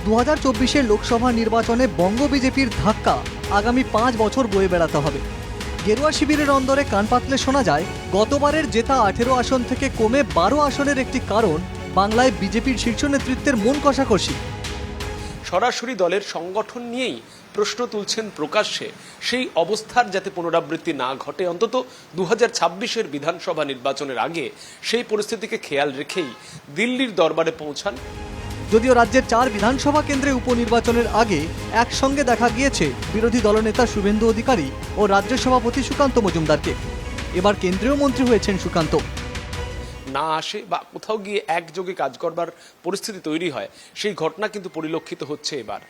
2024 লোকসভা নির্বাচনে বঙ্গ বিজেপির ধাক্কা আগামী 5 বছর বয়ে বেড়াতে হবে। গেরুয়া শিবিরের অন্দরে কান পাতলে শোনা যায়, গতবারের জেতা 18 আসন থেকে কমে 12 আসনের একটি কারণ বাংলায় বিজেপির শীর্ষ নেতৃত্বের মন কষাকষি। সরাসরি দলের সংগঠন নিয়েই প্রশ্ন তুলছেন প্রকাশ্যে। সেই অবস্থার যাতে পুনরাবৃত্তি না ঘটে, অন্তত 2026-এর বিধানসভা নির্বাচনের আগে সেই পরিস্থিতিকে খেয়াল রেখেই দিল্লির দরবারে পৌঁছান। যদিও রাজ্যের 4 বিধানসভা কেন্দ্রে উপনির্বাচনের আগে একসঙ্গে দেখা গিয়েছে বিরোধী দলনেতা শুভেন্দু অধিকারী ও রাজ্য সভাপতি সুকান্ত মজুমদারকে। এবার কেন্দ্রীয় মন্ত্রী হয়েছেন সুকান্ত। না আসে বা কোথাও গিয়ে একযোগে কাজ করবার পরিস্থিতি তৈরি হয়, সেই ঘটনা কিন্তু পরিলক্ষিত হচ্ছে এবার।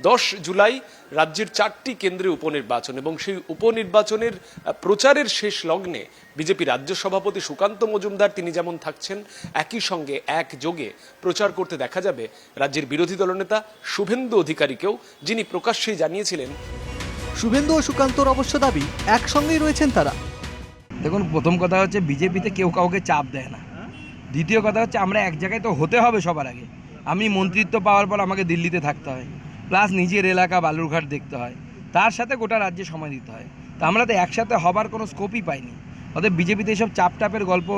10 জুলাই রাজ্যের 4টি কেন্দ্রে উপনির্বাচন এবং সেই উপনির্বাচনের প্রচারের শেষ লগ্নে বিজেপি রাজ্য সভাপতি সুকান্ত মজুমদার তিনি যেমন থাকছেন, একই সঙ্গে একযোগে প্রচার করতে দেখা যাবে রাজ্যের বিরোধী দলনেতা শুভেন্দু অধিকারীকেও, যিনি প্রকাশ্যেই জানিয়েছিলেন শুভেন্দু ও সুকান্তর অবশ্য দাবি একসঙ্গেই রয়েছেন তারা। দেখুন, প্রথম কথা হচ্ছে বিজেপিতে কেউ কাউকে চাপ দেয় না। দ্বিতীয় কথা হচ্ছে আমরা এক জায়গায় তো হতে হবে সবার আগে। আমি মন্ত্রিত্ব পাওয়ার পর আমাকে দিল্লিতে থাকতে হয়, প্লাস নিজের এলাকা বালুরঘাট দেখতে হয়, তার সাথে গোটা রাজ্যে সময় দিতে হয়। তা আমরা তো একসাথে হবার কোনো স্কোপই পাইনি। অতএব বিজেপিতে এসব চাপ টাপের গল্প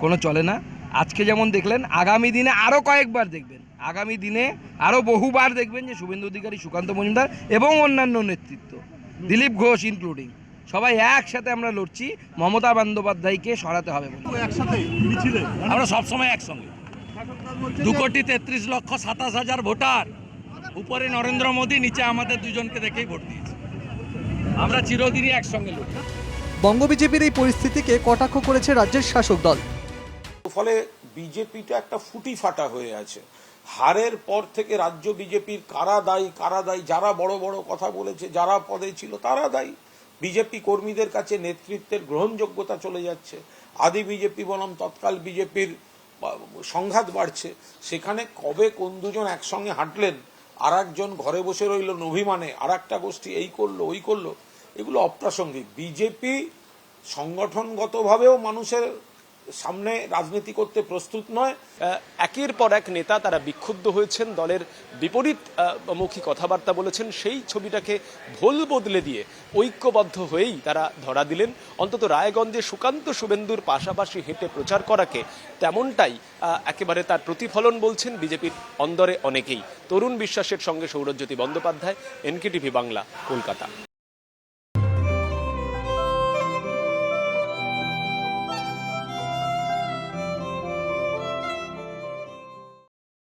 কোনো চলে না। আজকে যেমন দেখলেন, আগামী দিনে আরও কয়েকবার দেখবেন, আগামী দিনে আরও বহুবার দেখবেন যে শুভেন্দু অধিকারী, সুকান্ত মজুমদার এবং অন্যান্য নেতৃত্ব, দিলীপ ঘোষ ইনক্লুডিং, সবাই একসাথে আমরা লড়ছি মমতা বন্দ্যোপাধ্যায়কে সরাতে হবে। আমরা সবসময় একসঙ্গে। 2,33,27,000 ভোটার, উপরে নরেন্দ্র মোদী, নিচে আমাদের দুজনকে দেখেই ভোট দিয়েছে। আমরা চিরদিনই একসঙ্গে লড়ি। বঙ্গ বিজেপির এই পরিস্থিতিকে কটাক্ষ করেছে রাজ্যের শাসক দল। ফলে বিজেপিটা একটা ফুটি ফাটা হয়ে আছে। হারের পর থেকে রাজ্য বিজেপির কারা দায়ী, যারা বড় বড় কথা বলেছে, যারা পদে ছিল তারা দায়ী। বিজেপি কর্মীদের কাছে নেতৃত্বের গ্রহণযোগ্যতা চলে যাচ্ছে। আদি বিজেপি বনাম তৎকাল বিজেপির সংঘাত বাড়ছে। সেখানে কবে কোন দুজন একসঙ্গে হাঁটলেন, আর একজন ঘরে বসে রইল অভিমানে, আর একটা গোষ্ঠী এই করলো ওই করলো, এগুলো অপ্রাসঙ্গিক। বিজেপি সংগঠনগতভাবেও মানুষের সামনে রাজনীতি করতে প্রস্তুত নয়। একের পর এক নেতা তারা বিক্ষুব্ধ হয়েছেন, দলের বিপরীতমুখী কথাবার্তা বলেছেন। সেই ছবিটাকে ভোল বদলে দিয়ে ঐক্যবদ্ধ হয়েই তারা ধরা দিলেন। অন্তত রায়গঞ্জে সুকান্ত শুভেন্দুর পাশাপাশি হেঁটে প্রচার করাকে তেমনটাই একেবারে তার প্রতিফলন বলছেন বিজেপির অন্দরে অনেকেই। তরুণ বিশ্বাসের সঙ্গে সৌরজ্যোতি বন্দ্যোপাধ্যায়, NKTV বাংলা, কলকাতা।